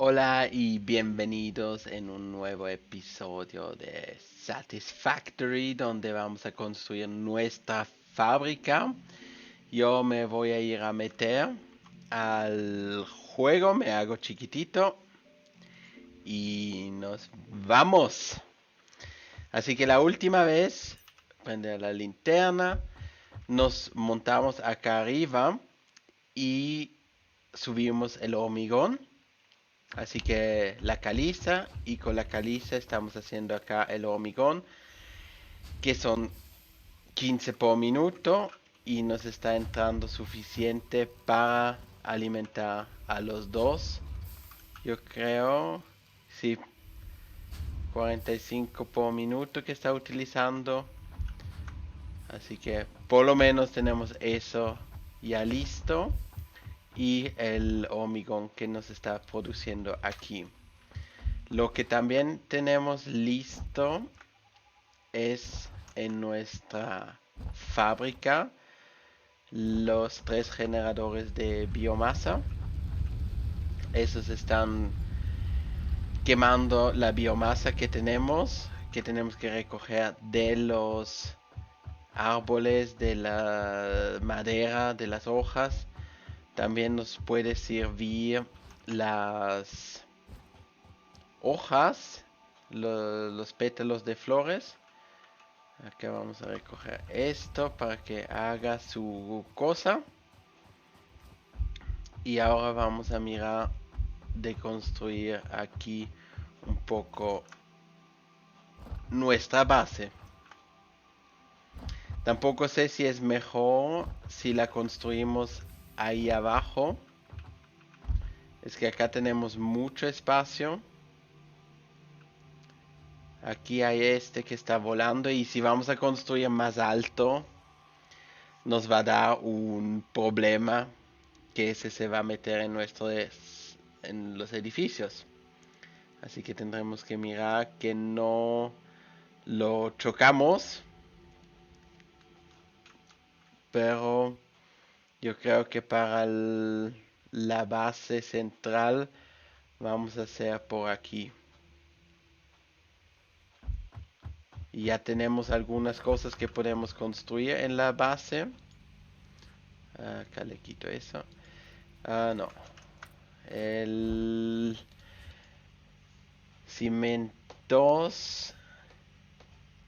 Hola y bienvenidos en un nuevo episodio de Satisfactory donde vamos a construir nuestra fábrica. Yo me voy a ir a meter al juego, me hago chiquitito y nos vamos. Así que la última vez, prender la linterna, nos montamos acá arriba y subimos el hormigón. Así que la caliza y con la caliza estamos haciendo acá el hormigón que son 15 por minuto y nos está entrando suficiente para alimentar a los dos. Yo creo, sí, 45 por minuto que está utilizando. Así que por lo menos tenemos eso ya listo y el hormigón que nos está produciendo aquí. Lo que también tenemos listo es en nuestra fábrica los 3 generadores de biomasa. Esos están quemando la biomasa que tenemos que recoger de los árboles, de la madera, de las hojas. También nos puede servir las hojas, los pétalos de flores. Acá vamos a recoger esto para que haga su cosa. Y ahora vamos a mirar de construir aquí un poco nuestra base. Tampoco sé si es mejor si la construimos ahí abajo. Es que acá tenemos mucho espacio. Aquí hay este que está volando y si vamos a construir más alto nos va a dar un problema que ese se va a meter en los edificios. Así que tendremos que mirar que no lo chocamos. Pero yo creo que para la base central vamos a hacer por aquí. Y ya tenemos algunas cosas que podemos construir en la base. Acá le quito eso. No. El cimentos.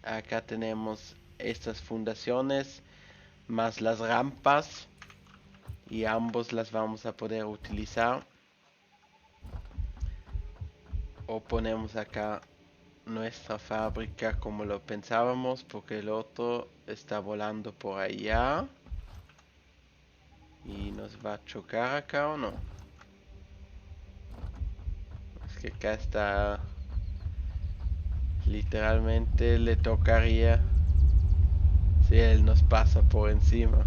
Acá tenemos estas fundaciones más las rampas. Y ambos las vamos a poder utilizar. O ponemos acá nuestra fábrica como lo pensábamos porque el otro está volando por allá y nos va a chocar acá o no. Es que acá está, literalmente le tocaría si él nos pasa por encima.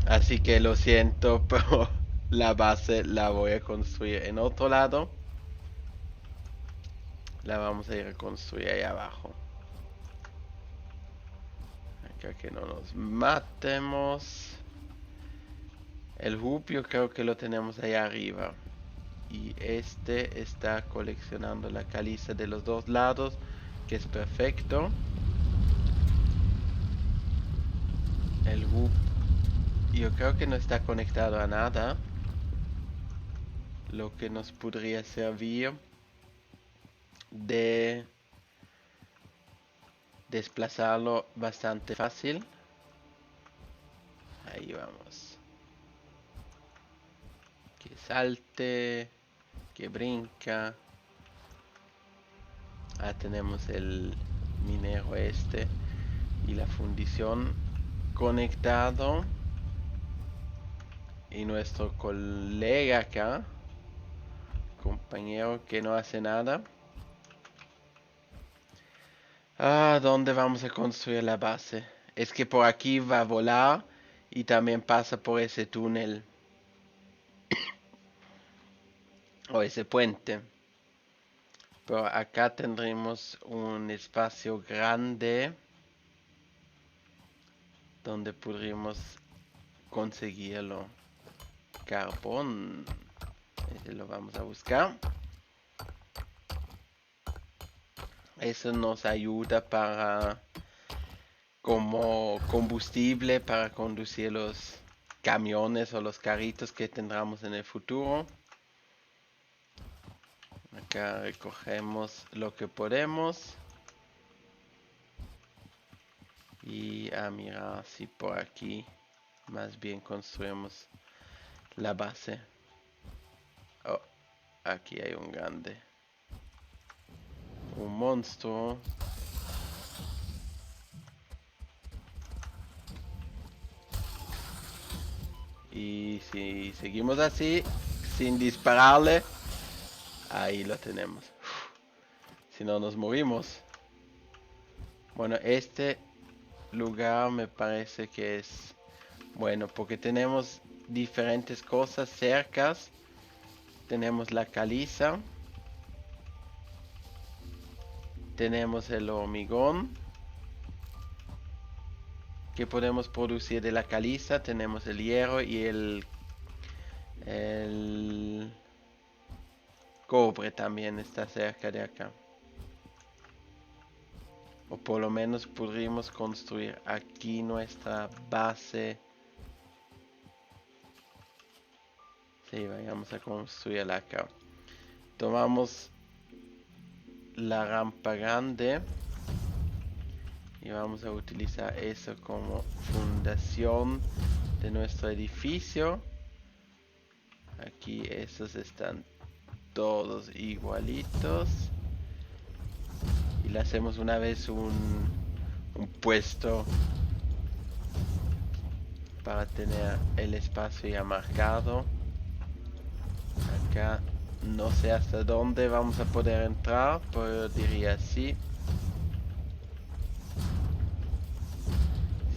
Así que lo siento, pero la base la voy a construir en otro lado. La vamos a ir a construir ahí abajo. Acá que no nos matemos. El hub yo creo que lo tenemos ahí arriba. Y este está coleccionando la caliza de los dos lados, que es perfecto. El hub yo creo que no está conectado a nada, lo que nos podría servir de desplazarlo bastante fácil. Ahí vamos. Que salte, que brinca. Tenemos el minero este y la fundición conectado. Y nuestro colega acá, compañero que no hace nada. ¿Dónde vamos a construir la base? Es que por aquí va a volar y también pasa por ese túnel. O ese puente. Pero acá tendremos un espacio grande donde podríamos conseguirlo. Carbón. Ese lo vamos a buscar. Eso nos ayuda para como combustible para conducir los camiones o los carritos que tendremos en el futuro. Acá recogemos lo que podemos. Y a mirar si por aquí más bien construimos la base. Oh, aquí hay un grande. Un monstruo. Y si seguimos así, sin dispararle, ahí lo tenemos. Si no nos morimos. Bueno, este lugar me parece que es bueno porque tenemos diferentes cosas cercas. Tenemos la caliza. Tenemos el hormigón que podemos producir de la caliza. Tenemos el hierro y el cobre también está cerca de acá. O por lo menos podríamos construir aquí nuestra base. Sí, vayamos a construirla acá. Tomamos la rampa grande y vamos a utilizar eso como fundación de nuestro edificio. Aquí esos están todos igualitos. Y le hacemos una vez un puesto para tener el espacio ya marcado. Acá no sé hasta dónde vamos a poder entrar, pero diría sí.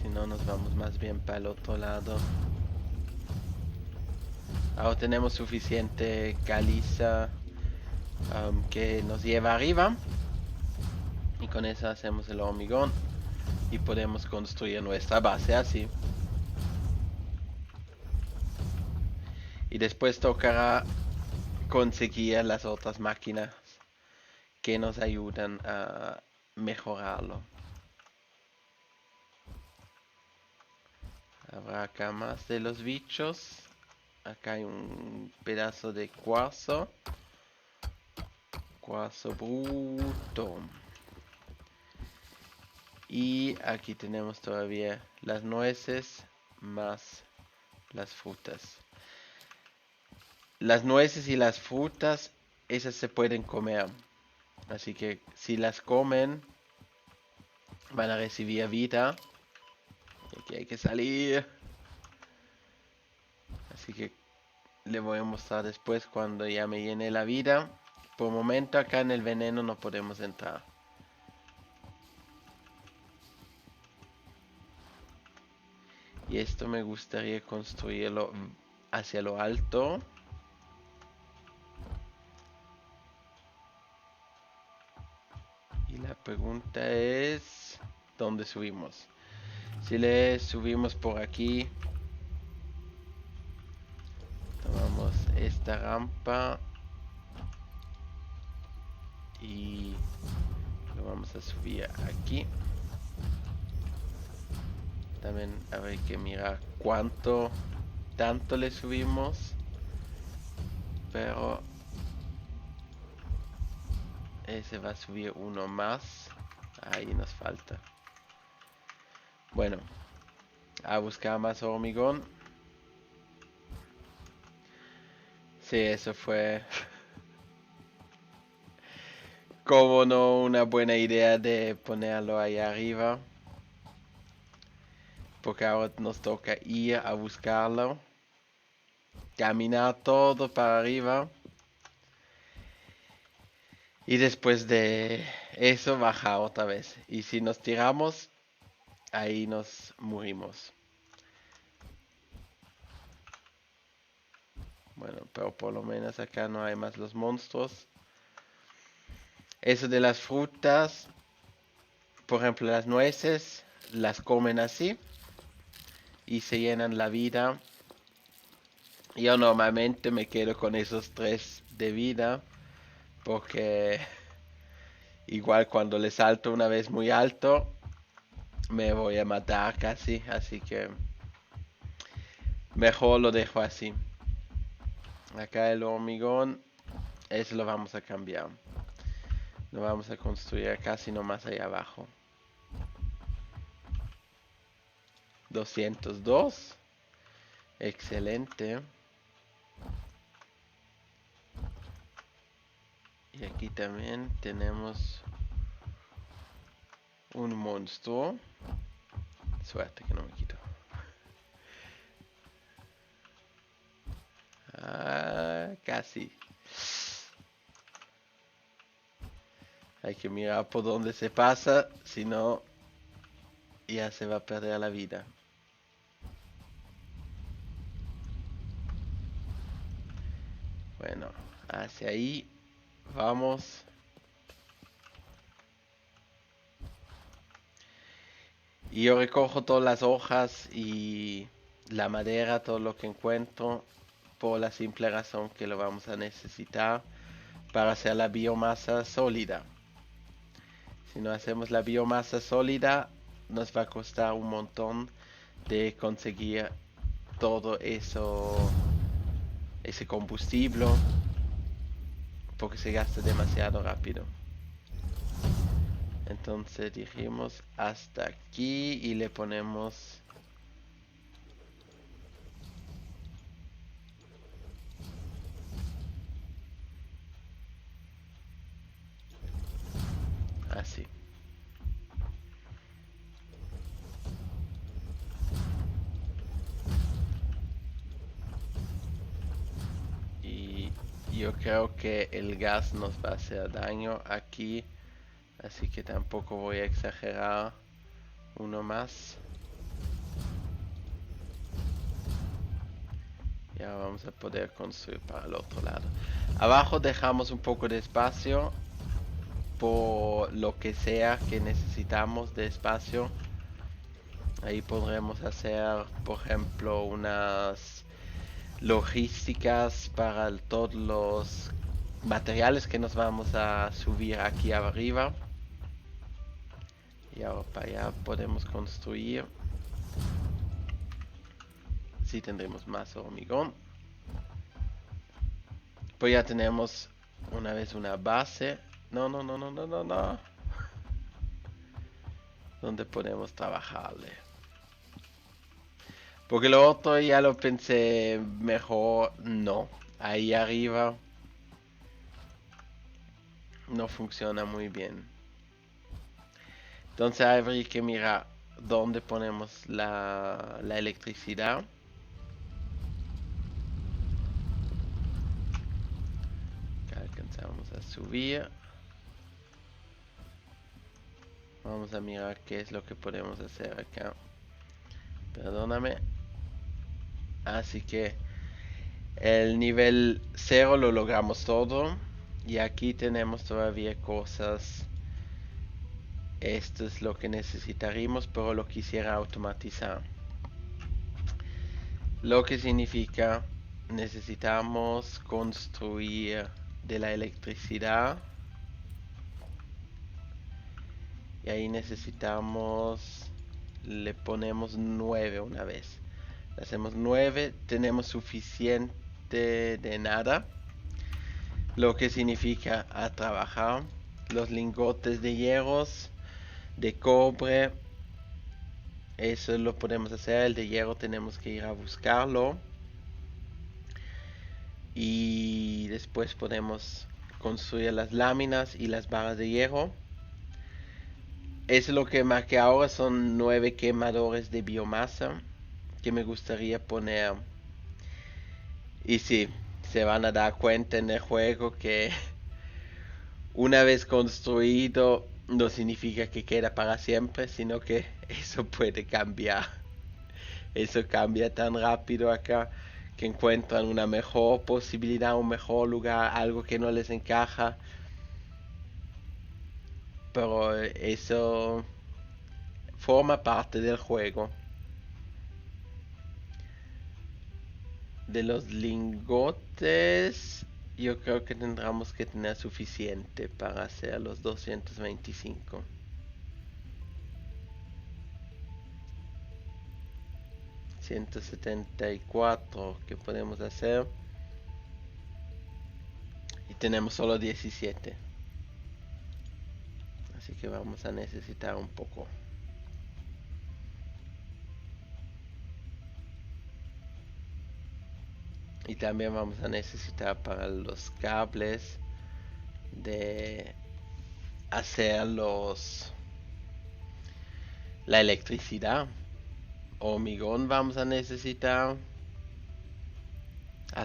Si no, nos vamos más bien para el otro lado. Ahora tenemos suficiente caliza que nos lleva arriba. Y con eso hacemos el hormigón. Y podemos construir nuestra base así. Y después tocará conseguir las otras máquinas que nos ayudan a mejorarlo. Habrá acá más de los bichos. Acá hay un pedazo de cuarzo. Cuarzo bruto. Y aquí tenemos todavía las nueces más las frutas. Las nueces y las frutas, esas se pueden comer. Así que si las comen, van a recibir vida. Aquí hay que salir. Así que le voy a mostrar después cuando ya me llene la vida. Por el momento acá en el veneno no podemos entrar. Y esto me gustaría construirlo hacia lo alto. Y la pregunta es, ¿dónde subimos? Si le subimos por aquí, tomamos esta rampa y lo vamos a subir aquí. También habrá que mirar tanto le subimos, pero ese va a subir uno más. Ahí nos falta. Bueno, a buscar más hormigón. Sí, eso fue como no una buena idea de ponerlo ahí arriba. Porque ahora nos toca ir a buscarlo. Caminar todo para arriba. Y después de eso bajar otra vez. Y si nos tiramos, ahí nos morimos. Bueno, pero por lo menos acá no hay más los monstruos. Eso de las frutas, por ejemplo las nueces, las comen así. Y se llenan la vida. Yo normalmente me quedo con esos 3 de vida, porque igual cuando le salto una vez muy alto, me voy a matar casi, así que mejor lo dejo así. Acá el hormigón, eso lo vamos a cambiar. Lo vamos a construir casi nomás ahí abajo. 202. Excelente. Y aquí también tenemos un monstruo. Suerte que no me quito. Casi. Hay que mirar por dónde se pasa, si no, ya se va a perder la vida. Bueno, hacia ahí vamos. Y yo recojo todas las hojas y la madera, todo lo que encuentro, por la simple razón que lo vamos a necesitar para hacer la biomasa sólida. Si no hacemos la biomasa sólida, nos va a costar un montón de conseguir todo eso, ese combustible, porque se gasta demasiado rápido. Entonces dijimos hasta aquí y le ponemos así. Y yo creo que el gas nos va a hacer daño aquí, así que tampoco voy a exagerar. Uno más. Ya vamos a poder construir para el otro lado. Abajo dejamos un poco de espacio por lo que sea que necesitamos de espacio. Ahí podremos hacer, por ejemplo, unas logísticas para todos los materiales que nos vamos a subir aquí arriba. Y ahora para allá podemos construir. Sí, tendremos más hormigón. Pues ya tenemos una vez una base. No. Donde podemos trabajarle. Porque lo otro ya lo pensé mejor no. Ahí arriba no funciona muy bien. Entonces habría que mirar dónde ponemos la electricidad. Acá alcanzamos a subir. Vamos a mirar qué es lo que podemos hacer acá. Perdóname. Así que el nivel 0 lo logramos todo. Y aquí tenemos todavía cosas. Esto es lo que necesitaríamos, pero lo quisiera automatizar. Lo que significa necesitamos construir de la electricidad. Y ahí necesitamos, le ponemos 9 una vez. Le hacemos 9, tenemos suficiente de nada. Lo que significa a trabajar. Los lingotes de hierros, de cobre, eso lo podemos hacer. El de hierro tenemos que ir a buscarlo. Y después podemos construir las láminas y las barras de hierro. Eso es lo que marqué ahora, son 9 quemadores de biomasa que me gustaría poner. Y sí, se van a dar cuenta en el juego que una vez construido no significa que queda para siempre, sino que eso puede cambiar. Eso cambia tan rápido acá que encuentran una mejor posibilidad, un mejor lugar, algo que no les encaja. Pero eso forma parte del juego. de los lingotes, yo creo que tendremos que tener suficiente para hacer los 225. $174 que podemos hacer. Y tenemos solo 17. Así que vamos a necesitar un poco. Y también vamos a necesitar para los cables de hacer la electricidad. Hormigón vamos a necesitar.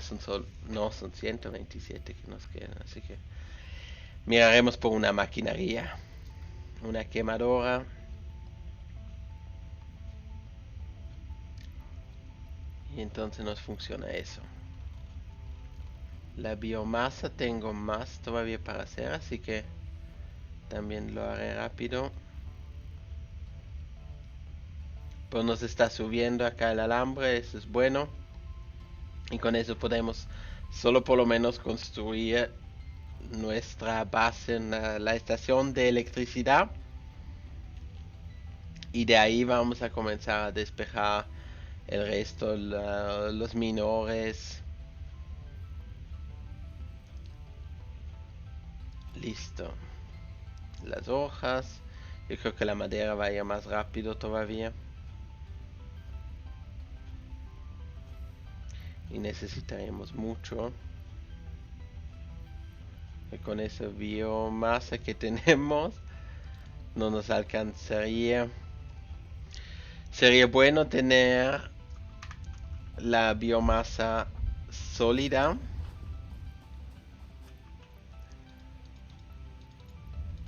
Son 127 que nos quedan, así que miraremos por una maquinaria, una quemadora. Y entonces nos funciona eso. La biomasa tengo más todavía para hacer, así que también lo haré rápido. Pues nos está subiendo acá el alambre, eso es bueno. Y con eso podemos solo por lo menos construir nuestra base en la estación de electricidad. Y de ahí vamos a comenzar a despejar el resto, los minores. Listo. Las hojas. Yo creo que la madera va a ir más rápido todavía. Y necesitaremos mucho. Y con esa biomasa que tenemos no nos alcanzaría. Sería bueno tener la biomasa sólida.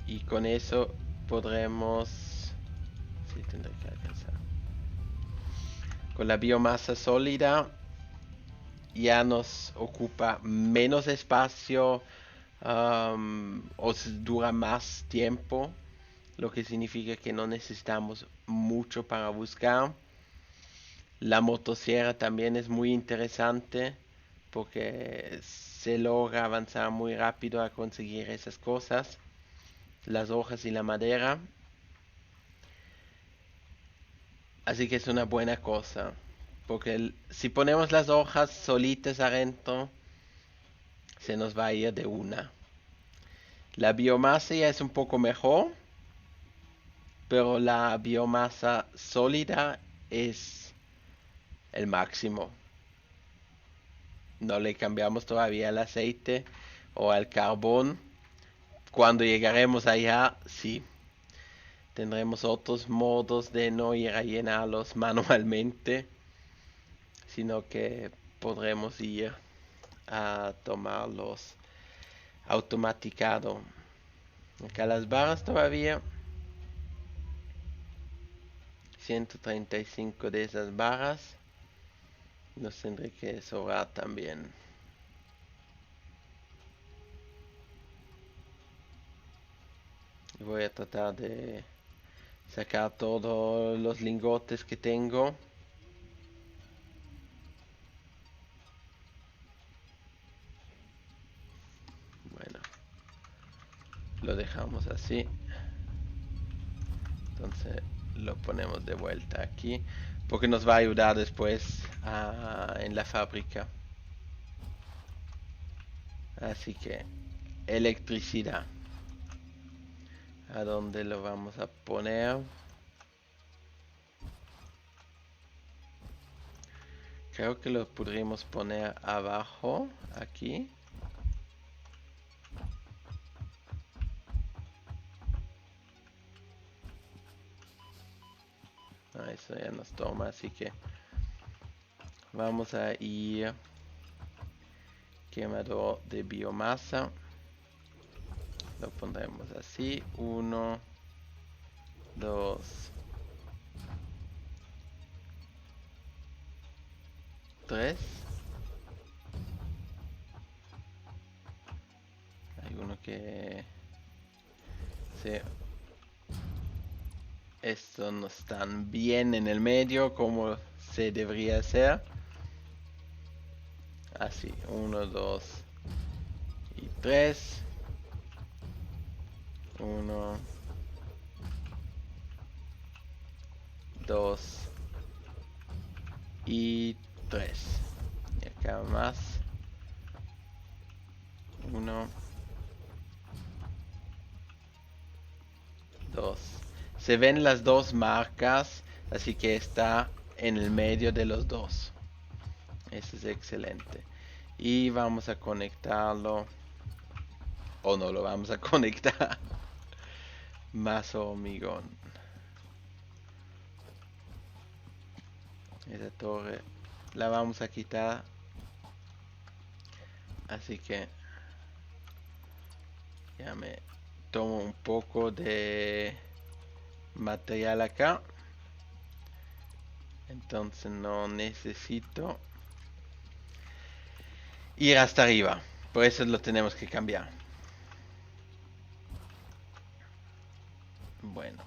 Y con eso podremos... Sí, tendré que alcanzar. Con la biomasa sólida ya nos ocupa menos espacio, dura más tiempo, lo que significa que no necesitamos mucho para buscar. La motosierra también es muy interesante porque se logra avanzar muy rápido a conseguir esas cosas, las hojas y la madera. Así que es una buena cosa, porque si ponemos las hojas solitas adentro, se nos va a ir de una. La biomasa ya es un poco mejor, pero la biomasa sólida es el máximo. No le cambiamos todavía el aceite o el carbón. Cuando llegaremos allá, sí, tendremos otros modos de no ir a llenarlos manualmente, sino que podremos ir a tomarlos automaticado. Acá las barras todavía. 135 de esas barras. Nos tendré que sobrar también. Voy a tratar de sacar todos los lingotes que tengo. Bueno, lo dejamos así. Entonces lo ponemos de vuelta aquí, porque nos va a ayudar después en la fábrica. Así que electricidad, ¿a dónde lo vamos a poner? Creo que lo podríamos poner abajo, aquí. Eso ya nos toma, así que vamos a ir quemador de biomasa. Lo pondremos así, 1, 2, 3. Hay uno que... Sí. Estos no están bien en el medio como se debería hacer. Así, 1, 2 y 3. 1, 2 y 3. Y acá más. 1, 2. Se ven las dos marcas, así que está en el medio de los dos. Eso es excelente. Y vamos a conectarlo. O no lo vamos a conectar. Más hormigón. Esa torre la vamos a quitar. Así que ya me tomo un poco de material acá. Entonces no necesito ir hasta arriba. Por eso lo tenemos que cambiar. Bueno.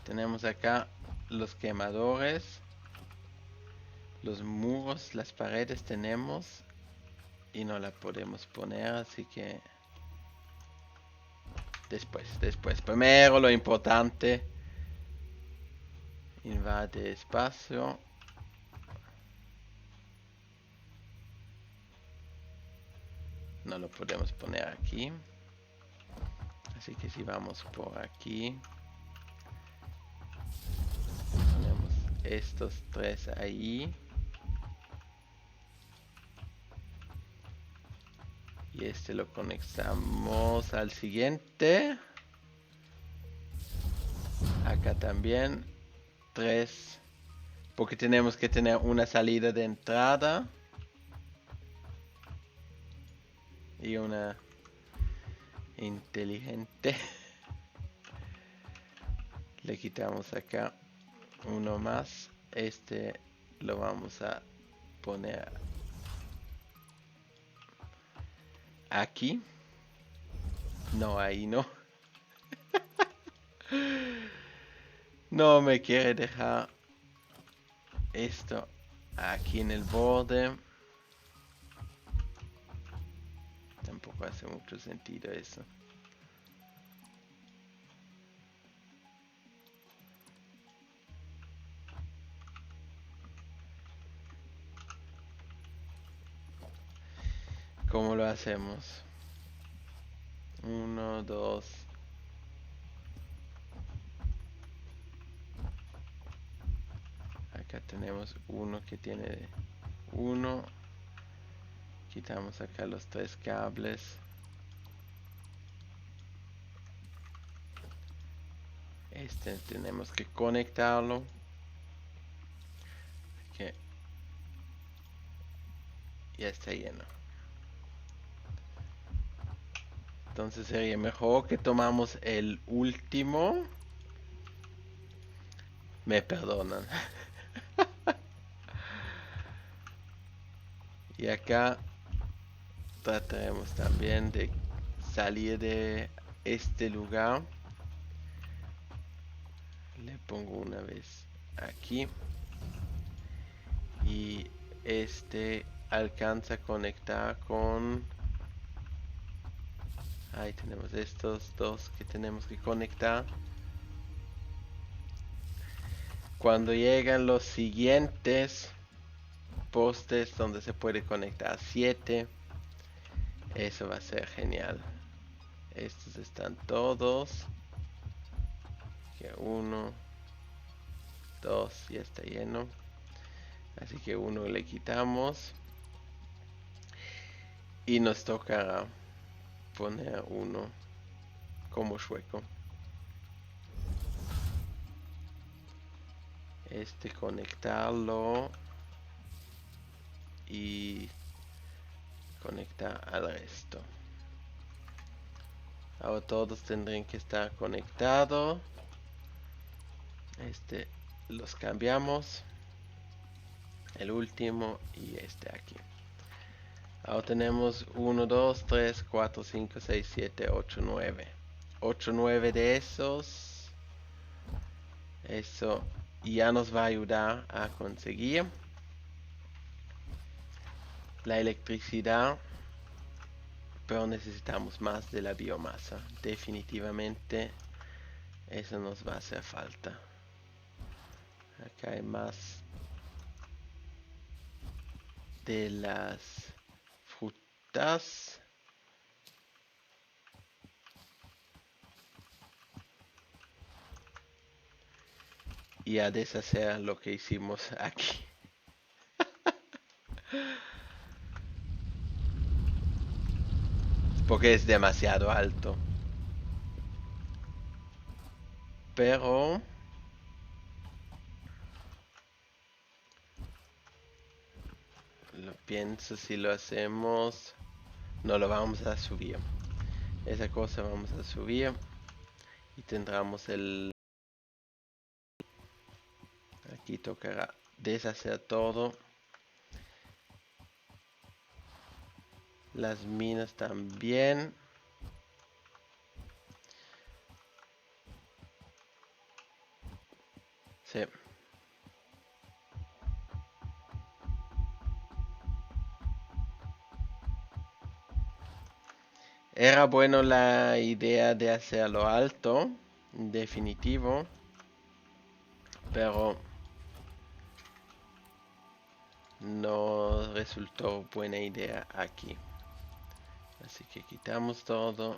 Tenemos acá los quemadores. Los muros, las paredes tenemos. Y no la podemos poner, así que... Después. Primero lo importante. Invade espacio. No lo podemos poner aquí. Así que si vamos por aquí. Ponemos estos tres ahí. Y este lo conectamos al siguiente. Acá también. 3. Porque tenemos que tener una salida de entrada. Y una inteligente. Le quitamos acá uno más. Este lo vamos a poner aquí. No, ahí no. No me quiere dejar esto aquí en el borde. Tampoco hace mucho sentido eso. ¿Cómo lo hacemos? 1, 2. Acá tenemos uno que tiene 1. Quitamos acá los 3 cables. Este tenemos que conectarlo. Que ya está lleno. Entonces sería mejor que tomamos el último. Me perdonan. Y acá trataremos también de salir de este lugar. Le pongo una vez aquí. Y este alcanza a conectar con... Ahí tenemos estos dos que tenemos que conectar. Cuando llegan los siguientes postes donde se puede conectar 7, eso va a ser genial. Estos están todos. 1, 2, ya está lleno. Así que uno le quitamos. Y nos tocará poner uno como sueco. Este conectarlo. Y conectar al resto. Ahora todos tendrían que estar conectados. Este los cambiamos. El último y este aquí. Ahora tenemos 1, 2, 3, 4, 5, 6, 7, 8, 9. 8, 9 de esos. Eso ya nos va a ayudar a conseguir la electricidad, pero necesitamos más de la biomasa. Definitivamente eso nos va a hacer falta. Acá hay más de las frutas. Y a deshacer lo que hicimos aquí. Porque es demasiado alto. Pero lo pienso, si lo hacemos, no lo vamos a subir. Esa cosa vamos a subir y tendremos el... Aquí tocará deshacer todo. Las minas también. Sí. Era bueno la idea de hacerlo alto, en definitivo, pero no resultó buena idea aquí. Así que quitamos todo.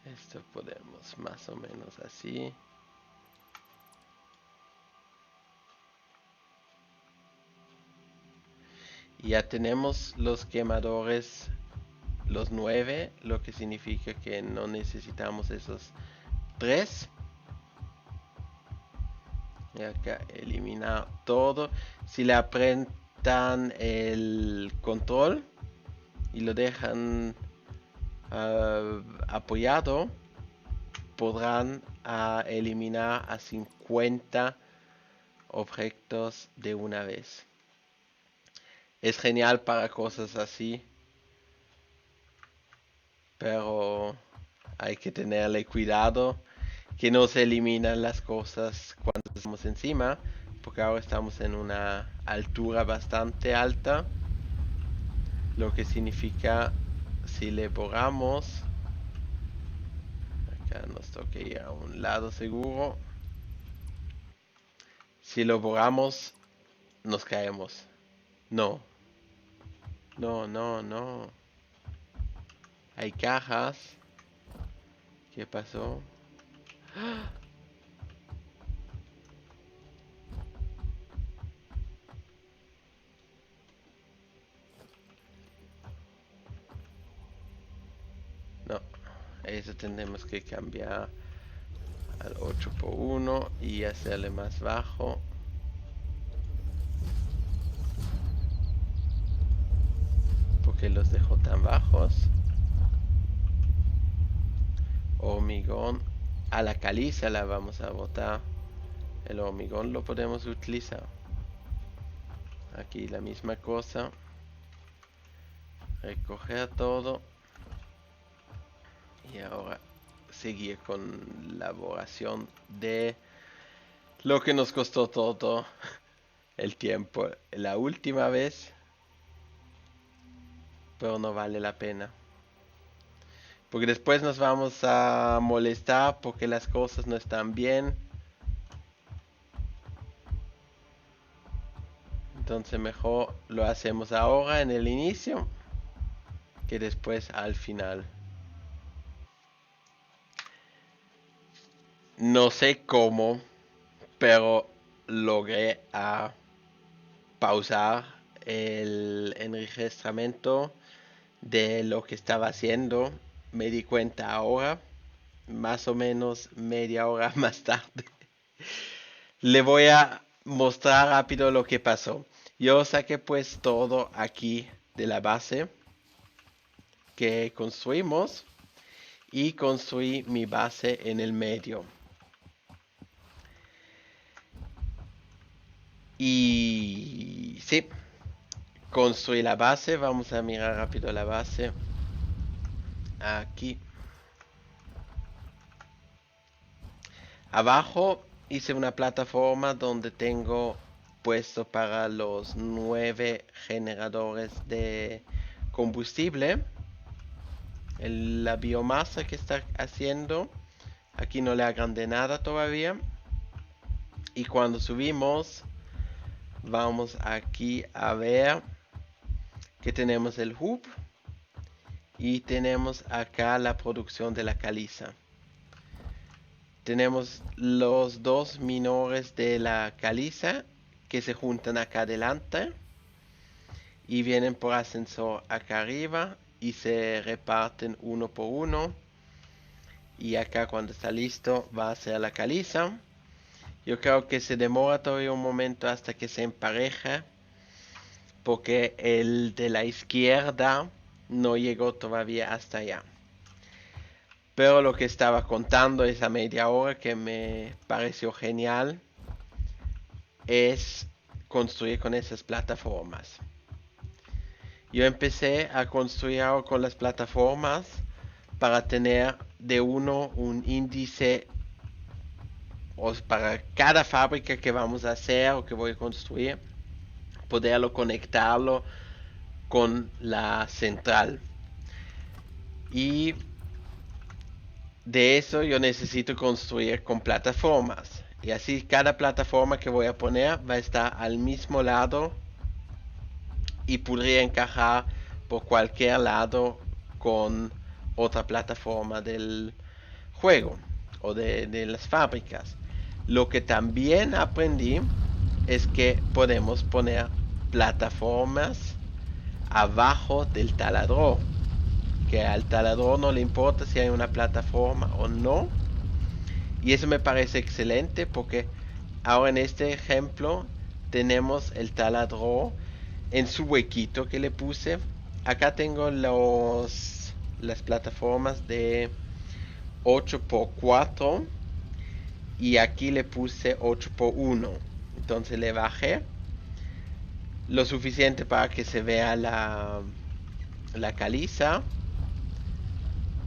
Esto podemos más o menos así. Y ya tenemos los quemadores, los 9, lo que significa que no necesitamos esos 3. Y acá eliminar todo. Si le apretan el control y lo dejan apoyado, podrán eliminar a 50 objetos de una vez. Es genial para cosas así, pero hay que tenerle cuidado que no se eliminan las cosas cuando estamos encima, porque ahora estamos en una altura bastante alta, lo que significa, si le borramos, acá nos toca ir a un lado seguro, si lo borramos nos caemos. No, no, hay cajas. ¿Qué pasó? No, eso tendremos que cambiar al 8x1 y hacerle más bajo. Porque los dejo tan bajos. Hormigón. A la caliza la vamos a botar. El hormigón lo podemos utilizar. Aquí la misma cosa. Recoger todo. Y ahora seguir con la elaboración de lo que nos costó todo el tiempo la última vez. Pero no vale la pena. Porque después nos vamos a molestar porque las cosas no están bien. Entonces mejor lo hacemos ahora en el inicio que después al final. No sé cómo, pero logré pausar el enregistramiento de lo que estaba haciendo. Me di cuenta ahora, más o menos media hora más tarde. Le voy a mostrar rápido lo que pasó. Yo saqué pues todo aquí de la base que construimos y construí mi base en el medio. Y sí, construí la base. Vamos a mirar rápido la base. Aquí. Abajo hice una plataforma donde tengo puesto para los 9 generadores de combustible. La biomasa que está haciendo. Aquí no le agrandé nada todavía. Y cuando subimos, vamos aquí a ver que tenemos el hub. Y tenemos acá la producción de la caliza. Tenemos los dos minores de la caliza que se juntan acá adelante. Y vienen por ascensor acá arriba. Y se reparten uno por uno. Y acá cuando está listo va a ser la caliza. Yo creo que se demora todavía un momento hasta que se empareja. Porque el de la izquierda no llegó todavía hasta allá. Pero lo que estaba contando esa media hora que me pareció genial es construir con esas plataformas. Yo empecé a construir ahora con las plataformas para tener de uno un índice para cada fábrica que vamos a hacer o que voy a construir, poderlo conectarlo con la central. Y de eso yo necesito construir con plataformas. Y así cada plataforma que voy a poner va a estar al mismo lado y podría encajar por cualquier lado con otra plataforma del juego o de las fábricas. Lo que también aprendí es que podemos poner plataformas abajo del taladro. Que al taladro no le importa si hay una plataforma o no. Y eso me parece excelente porque ahora en este ejemplo tenemos el taladro en su huequito que le puse. Acá tengo las plataformas de 8x4 y aquí le puse 8x1. Entonces le bajé lo suficiente para que se vea la caliza,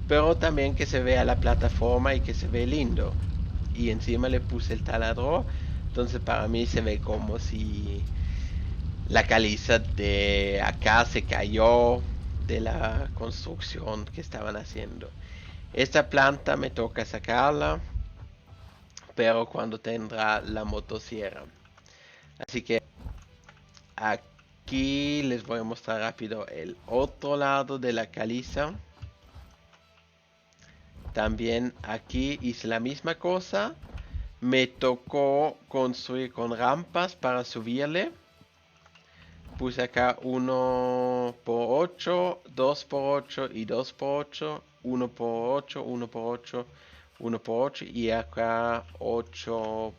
pero también que se vea la plataforma y que se ve lindo. Y encima le puse el taladro, entonces para mí se ve como si la caliza de acá se cayó de la construcción que estaban haciendo. Esta planta me toca sacarla, pero cuando tendrá la motosierra. Así que aquí les voy a mostrar rápido el otro lado de la caliza. También aquí hice la misma cosa. Me tocó construir con rampas para subirle. Puse acá 1x8, 2x8 y 2x8, 1x8, 1x8, 1x8 y acá 8 o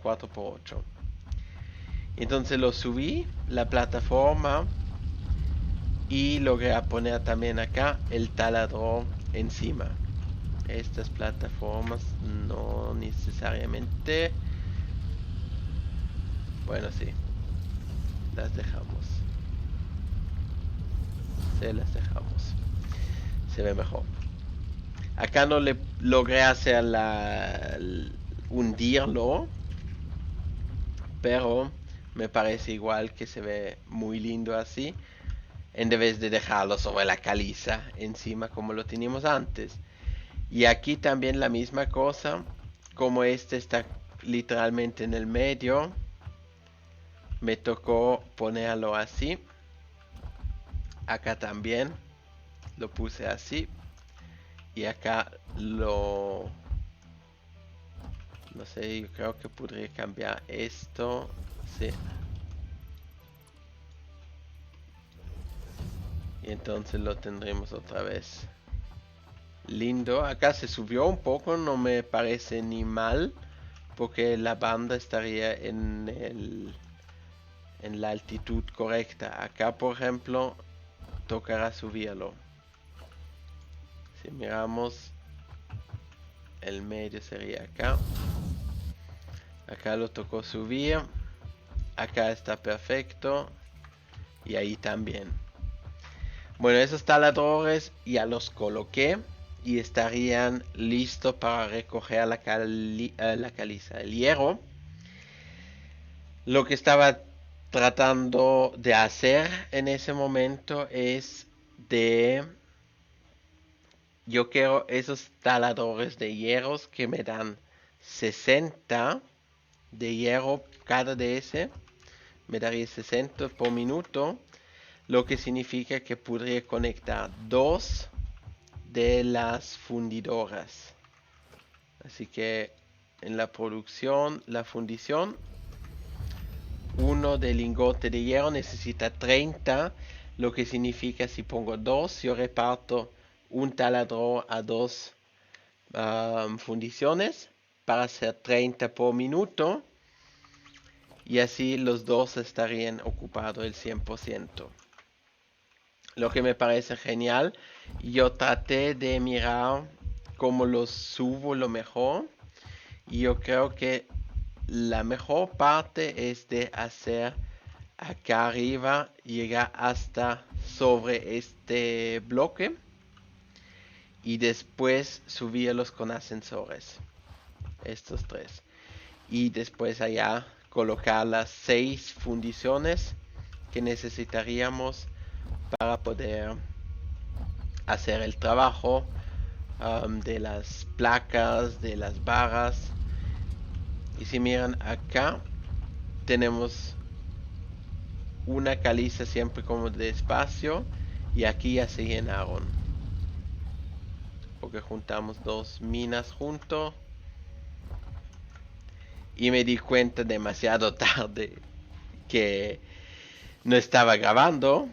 4x8. Entonces lo subí, la plataforma, y logré poner también acá el taladro encima. Estas plataformas no necesariamente. Bueno, sí. Las dejamos. Las dejamos. Se ve mejor. Acá no le logré hacer hundirlo. Pero me parece igual que se ve muy lindo así. En vez de dejarlo sobre la caliza encima como lo teníamos antes. Y aquí también la misma cosa. Como este está literalmente en el medio, me tocó ponerlo así. Acá también lo puse así. Y acá no sé, yo creo que podría cambiar esto. Sí. Y entonces lo tendremos otra vez lindo. Acá se subió un poco, no me parece ni mal, porque la banda estaría en la altitud correcta. Acá, por ejemplo, tocará subirlo. Si miramos, el medio sería acá. Acá lo tocó subir. Acá está perfecto. Y ahí también. Bueno, esos taladros ya los coloqué. y estarían listos para recoger la caliza, el hierro. Lo que estaba tratando de hacer en ese momento es yo quiero esos taladros de hierros que me dan 60 de hierro cada de ese. Me daría 60 por minuto, lo que significa que podría conectar dos de las fundidoras. Así que en la producción, la fundición, uno de lingote de hierro necesita 30, lo que significa si pongo dos, yo reparto un taladro a dos fundiciones para hacer 30 por minuto y así los dos estarían ocupados el 100%. Lo que me parece genial, yo traté de mirar cómo los subo lo mejor y yo creo que la mejor parte es de hacer acá arriba, llegar hasta sobre este bloque y después subirlos con ascensores, estos tres, y después allá colocar las 6 fundiciones que necesitaríamos para poder hacer el trabajo de las placas, de las barras. Y si miran acá tenemos una caliza siempre como de espacio y aquí ya se llenaron porque juntamos dos minas juntos y me di cuenta demasiado tarde que no estaba grabando,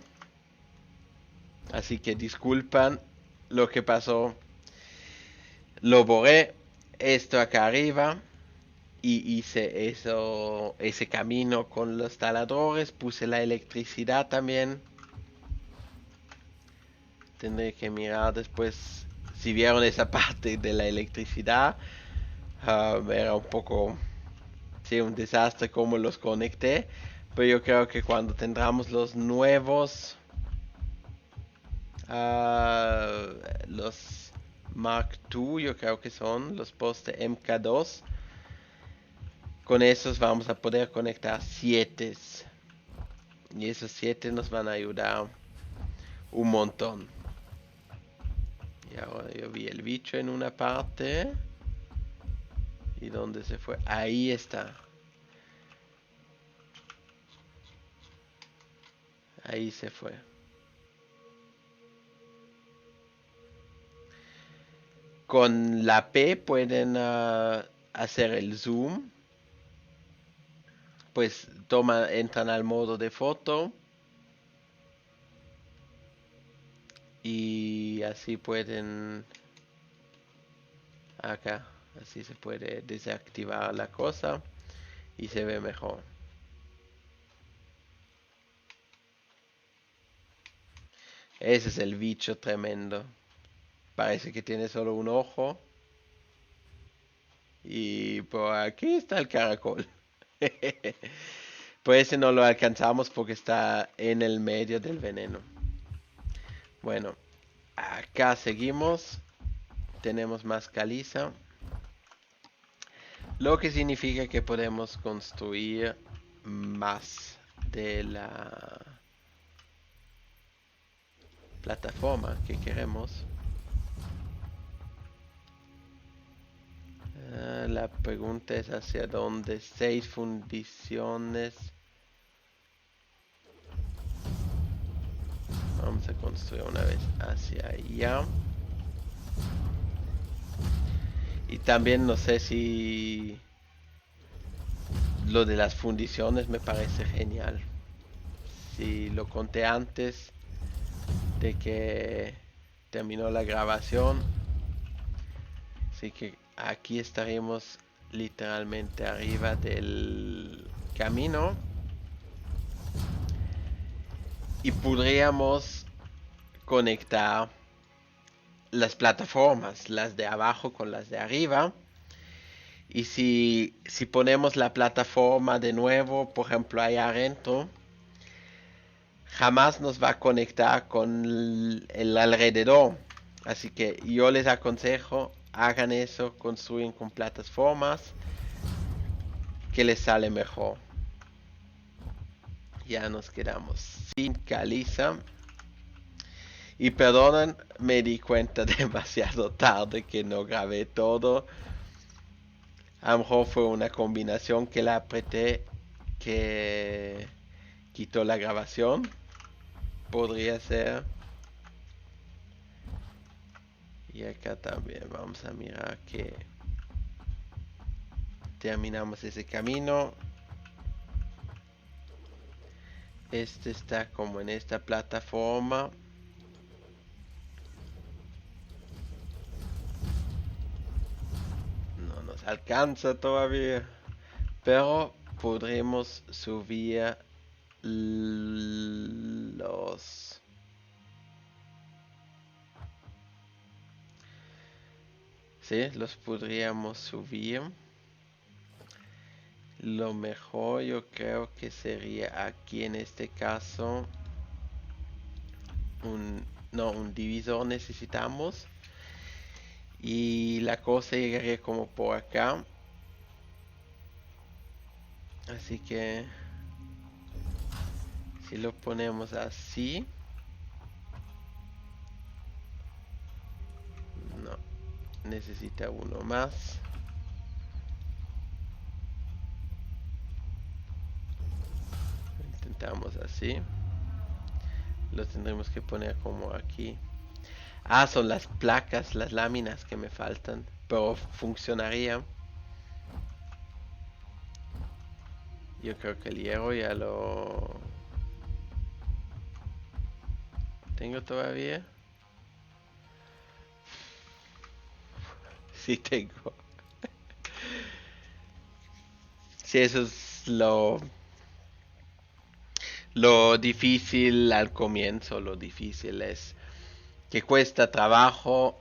así que disculpan lo que pasó. Lo borré esto acá arriba y hice ese camino con los taladros, puse la electricidad también. Tendré que mirar después si vieron esa parte de la electricidad. Era un poco, sí, un desastre cómo los conecté, pero yo creo que cuando tendremos los nuevos, los Mark II, yo creo que son los postes MK2, con esos vamos a poder conectar 7 y esos 7 nos van a ayudar un montón. Y ahora yo vi el bicho en una parte. ¿Y dónde se fue? Ahí está. Ahí se fue. Con la P pueden hacer el zoom. Pues entran al modo de foto. Y así pueden... Acá. Así se puede desactivar la cosa. Y se ve mejor. Ese es el bicho tremendo. Parece que tiene solo un ojo. Y por aquí está el caracol. Pues ese no lo alcanzamos porque está en el medio del veneno. Bueno, acá seguimos. Tenemos más caliza. Lo que significa que podemos construir más de la plataforma que queremos. La pregunta es hacia dónde. 6 fundiciones. Vamos a construir una vez hacia allá. Y también no sé si lo de las fundiciones me parece genial. Si lo conté antes de que terminó la grabación. Así que aquí estaremos literalmente arriba del camino. Y podríamos conectar las plataformas, las de abajo con las de arriba. Y si ponemos la plataforma de nuevo, por ejemplo, allá adentro, jamás nos va a conectar con el alrededor. Así que yo les aconsejo, hagan eso, construyen con plataformas que les sale mejor. Ya nos quedamos sin caliza. Y perdonen, me di cuenta demasiado tarde que no grabé todo. A lo mejor fue una combinación que la apreté que quitó la grabación. Podría ser. Y acá también vamos a mirar que terminamos ese camino. Este está como en esta plataforma. No nos alcanza todavía. Pero podremos subir los... Sí, los podríamos subir. Lo mejor yo creo que sería aquí en este caso un divisor necesitamos. Y la cosa llegaría como por acá. Así que si lo ponemos así, no, necesita uno más. Intentamos así. Lo tendremos que poner como aquí. Ah, son las placas, las láminas que me faltan. Pero funcionaría. Yo creo que el hierro ya lo... ¿Tengo todavía? Sí tengo. Sí, eso es lo difícil al comienzo. Lo difícil es que cuesta trabajo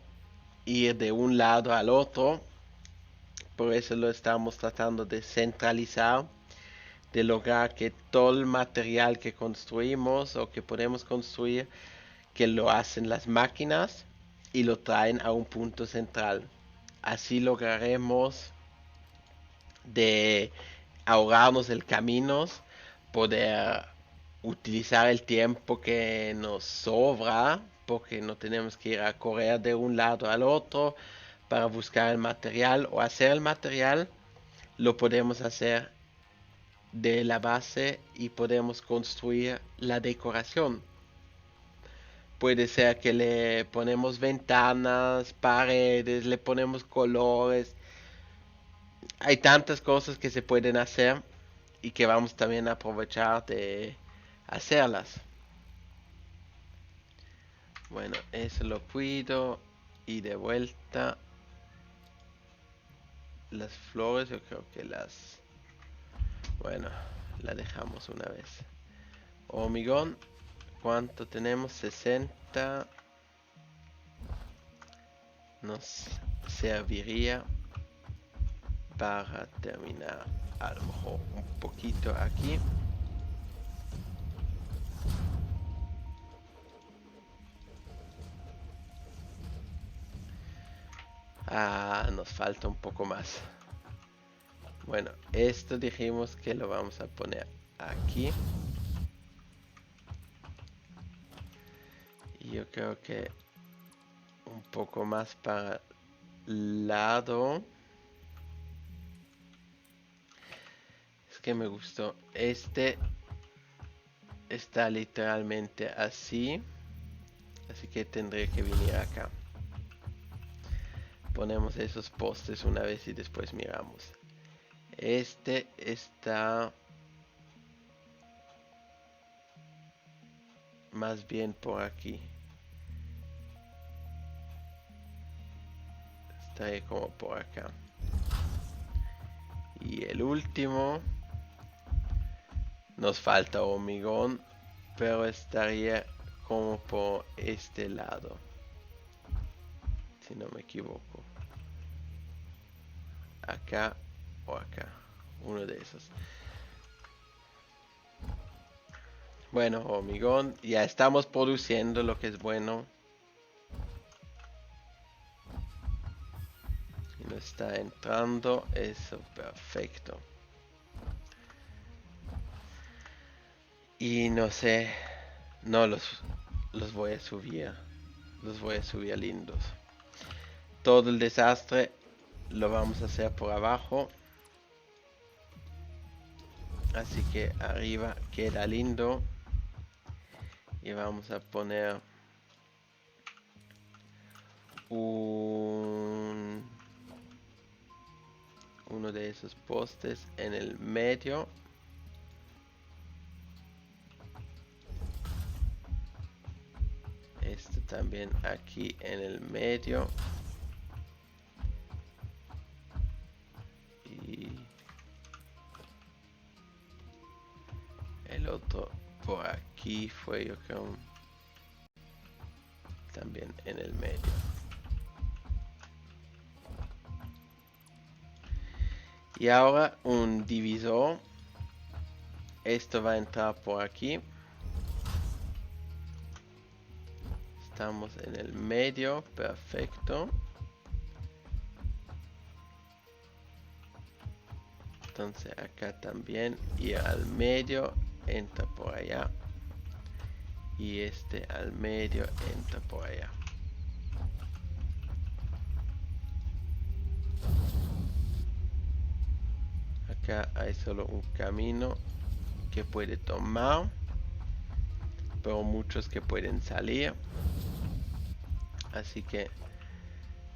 ir de un lado al otro. Por eso lo estamos tratando de centralizar, de lograr que todo el material que construimos o que podemos construir, que lo hacen las máquinas y lo traen a un punto central. Así lograremos de ahorrarnos el camino, poder utilizar el tiempo que nos sobra, porque no tenemos que ir a correr de un lado al otro para buscar el material o hacer el material, lo podemos hacer de la base y podemos construir la decoración. Puede ser que le ponemos ventanas, paredes, le ponemos colores. Hay tantas cosas que se pueden hacer y que vamos también a aprovechar de hacerlas. Bueno, eso lo cuido y de vuelta las flores yo creo que las... Bueno, la dejamos una vez. Hormigón, ¿cuánto tenemos? 60. Nos serviría para terminar a lo mejor un poquito aquí. Ah, nos falta un poco más. Bueno, esto dijimos que lo vamos a poner aquí. Y yo creo que un poco más para el lado. Es que me gustó. Este está literalmente así. Así que tendré que venir acá. Ponemos esos postes una vez y después miramos. Este está más bien por aquí. Estaría como por acá. Y el último. Nos falta hormigón. Pero estaría como por este lado. Si no me equivoco. Acá o acá. Uno de esos. Bueno, hormigón. Ya estamos produciendo lo que es bueno. No está entrando. Eso, perfecto. Y no sé. No, los voy a subir. Los voy a subir lindos. Todo el desastre lo vamos a hacer por abajo. Así que arriba queda lindo. Y vamos a poner uno de esos postes en el medio. Este también aquí en el medio. Y el otro por aquí fue, yo creo, también en el medio. Y ahora un divisor. Esto va a entrar por aquí. Estamos en el medio, perfecto. Entonces acá también, y al medio entra por allá. Y este al medio entra por allá. Acá hay solo un camino que puede tomar, pero muchos que pueden salir. Así que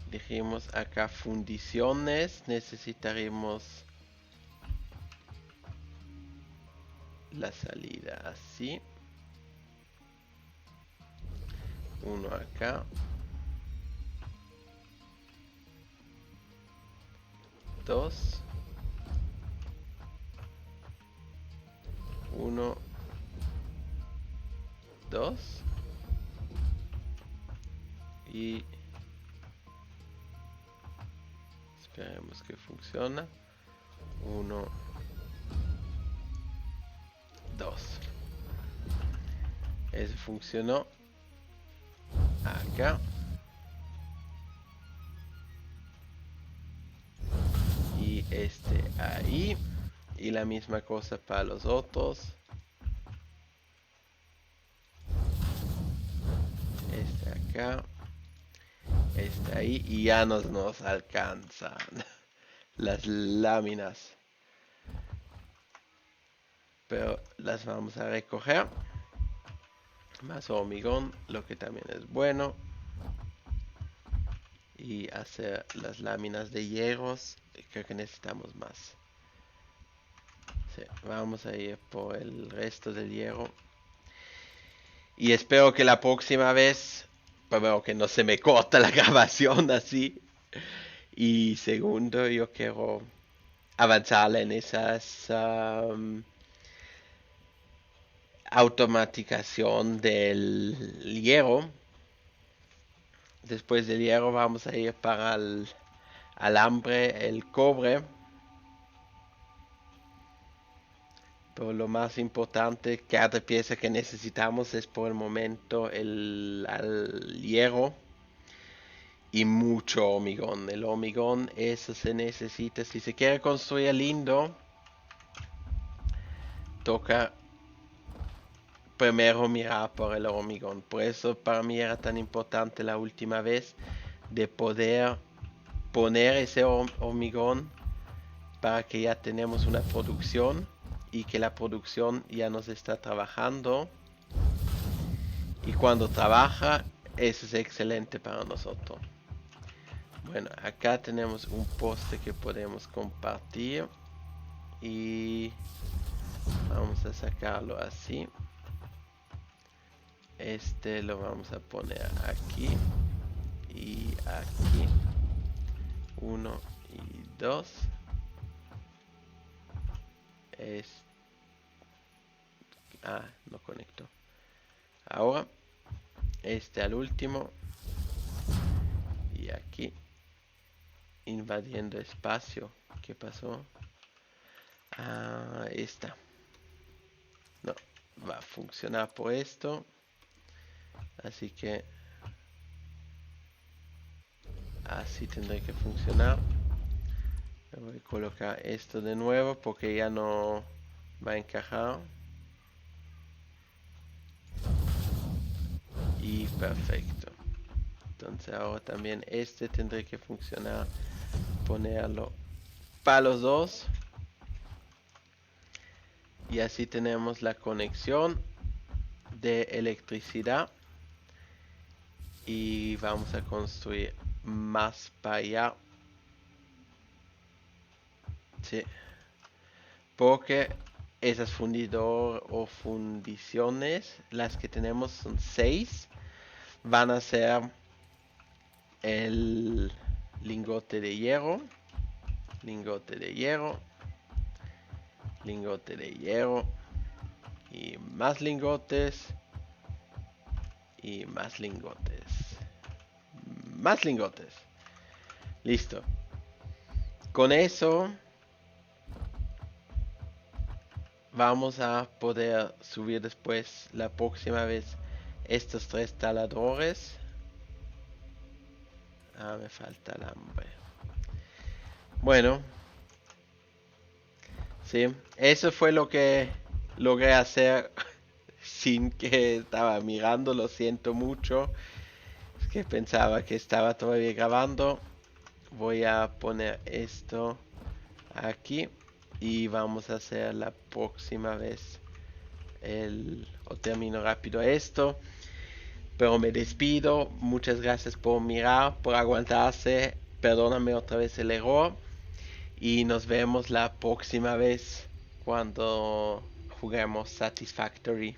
dijimos acá fundiciones, necesitaremos la salida así. Uno acá. Dos. Uno. Dos. Y esperemos que funcione. Uno. Dos. Eso funcionó. Acá. Y este ahí. Y la misma cosa para los otros. Este acá. Este ahí. Y ya nos alcanzan las láminas. Pero las vamos a recoger. Más hormigón, lo que también es bueno. Y hacer las láminas de hierros. Creo que necesitamos más. Sí, vamos a ir por el resto del hierro. Y espero que la próxima vez, primero que no se me corta la grabación así. Y segundo, yo quiero avanzar en esas automatización del hierro. Después del hierro vamos a ir para el alambre, el cobre. Pero lo más importante, cada pieza que necesitamos es por el momento el hierro y mucho hormigón. El hormigón, eso se necesita. Si se quiere construir lindo, toca primero mirar por el hormigón. Por eso para mí era tan importante la última vez de poder poner ese hormigón para que ya tenemos una producción y que la producción ya nos está trabajando, y cuando trabaja eso es excelente para nosotros. Bueno, acá tenemos un poste que podemos compartir y vamos a sacarlo así. Este lo vamos a poner aquí y aquí. 1 y 2. No conectó. Ahora este al último y aquí invadiendo espacio. ¿Qué pasó? Esta no va a funcionar por esto, así que así tendré que funcionar. Voy a colocar esto de nuevo porque ya no va a encajar. Y perfecto. Entonces ahora también este tendré que funcionar. Ponerlo para los dos. Y así tenemos la conexión de electricidad. Y vamos a construir más para allá. Sí. Porque esas fundidor o fundiciones, las que tenemos son 6, van a ser el lingote de hierro, lingote de hierro, lingote de hierro y más lingotes y más lingotes, más lingotes. Listo. Con eso vamos a poder subir después la próxima vez estos 3 taladores. Me falta el hambre. Bueno, sí, eso fue lo que logré hacer sin que estaba mirando, lo siento mucho. Es que pensaba que estaba todavía grabando. Voy a poner esto aquí y vamos a hacer la próxima vez o termino rápido esto. Pero me despido, muchas gracias por mirar, por aguantarse, perdóname otra vez el error y nos vemos la próxima vez cuando juguemos Satisfactory.